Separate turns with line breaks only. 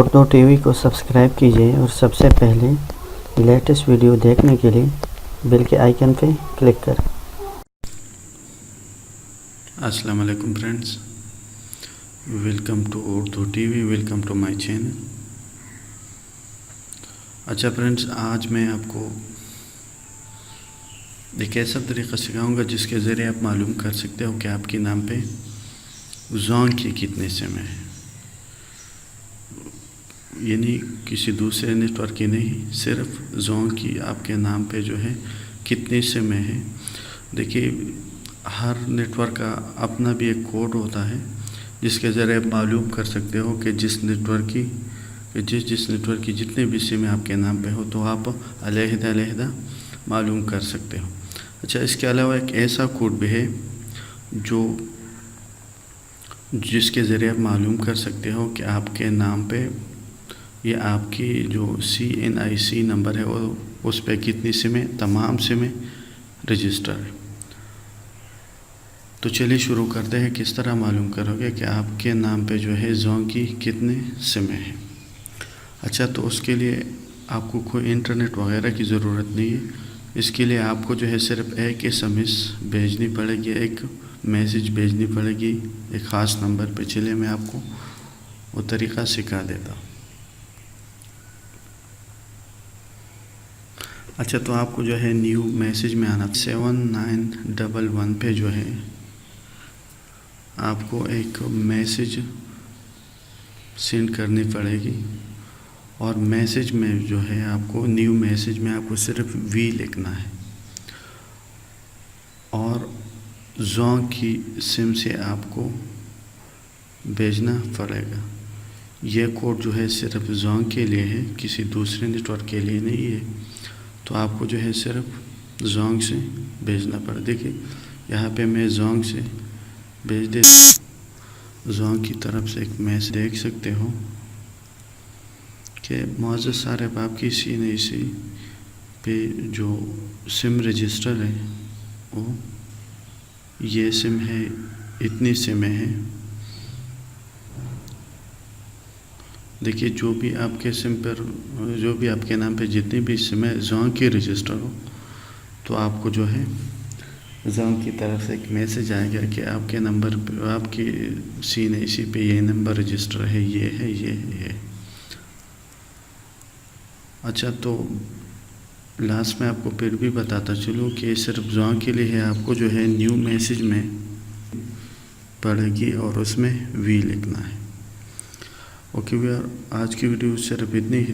Urdu TV को subscribe कीजिए और सबसे पहले लेटेस्ट वीडियो देखने के लिए बेल के आइकन पे क्लिक करें।
अस्सलाम वालेकुम friends, welcome to Urdu TV, welcome to my channel. अच्छा फ्रेंड्स, आज मैं आपको एक ऐसा तरीक़ा सिखाऊंगा जिसके ज़रिए आप मालूम कर सकते हो कि आपके नाम पे ज़ोंग के कितने सिम है, यानी किसी दूसरे नेटवर्क की नहीं, सिर्फ ज़ोंग की आपके नाम पे जो है कितने सिम है। देखिए, हर नेटवर्क का अपना भी एक कोड होता है जिसके ज़रिए आप मालूम कर सकते हो कि जिस नेटवर्क की जितने भी सिम आपके नाम पे हो तो आप अलग-अलग मालूम कर सकते हो। अच्छा, इसके अलावा एक ऐसा कोड भी है जिसके ज़रिए आप मालूम कर सकते हो कि आपके नाम पे ये आपकी जो CNIC नंबर है वो उस पर कितनी सिमें, तमाम सिमें रजिस्टर है। तो चलिए शुरू करते हैं। किस तरह मालूम करोगे कि आपके नाम पे जो है ज़ोंग की कितने सिमें हैं। अच्छा, तो उसके लिए आपको कोई इंटरनेट वगैरह की ज़रूरत नहीं है। इसके लिए आपको जो है सिर्फ एक SMS भेजनी पड़ेगी, एक मैसेज भेजनी पड़ेगी एक ख़ास नंबर पे। चलिए मैं आपको वो तरीक़ा सिखा देता हूँ। अच्छा, तो आपको जो है न्यू मैसेज में आना 7911 पे जो है आपको एक मैसेज सेंड करनी पड़ेगी और मैसेज में जो है आपको न्यू मैसेज में आपको सिर्फ V लिखना है और ज़ोंग की सिम से आपको भेजना पड़ेगा। यह कोड जो है सिर्फ ज़ोंग के लिए है, किसी दूसरे नेटवर्क के लिए नहीं है। तो आपको जो है सिर्फ ज़ोंग से भेजना पड़ेगा। देखिए, यहाँ पे मैं ज़ोंग से भेज देता। ज़ोंग की तरफ से एक मैसेज देख सकते हो कि मुअज़्ज़ज़ साहब, आपकी CNIC पे जो सिम रजिस्टर है वो ये सिम है, इतनी सिमें हैं। देखिए, जो भी आपके सिम पर, जो भी आपके नाम पे जितनी भी सिमें ज़ोंग की रजिस्टर हो तो आपको जो है ज़ोंग की तरफ से एक मैसेज आएगा कि आपके नंबर पे, आपकी CNIC पे ये नंबर रजिस्टर है, ये है, ये है। अच्छा, तो लास्ट में आपको फिर भी बताता चलूँ कि सिर्फ ज़ोंग के लिए है। आपको जो है न्यू मैसेज में पड़ेगी और उसमें V लिखना है। ओके यार, आज की वीडियो सिर्फ इतनी ही।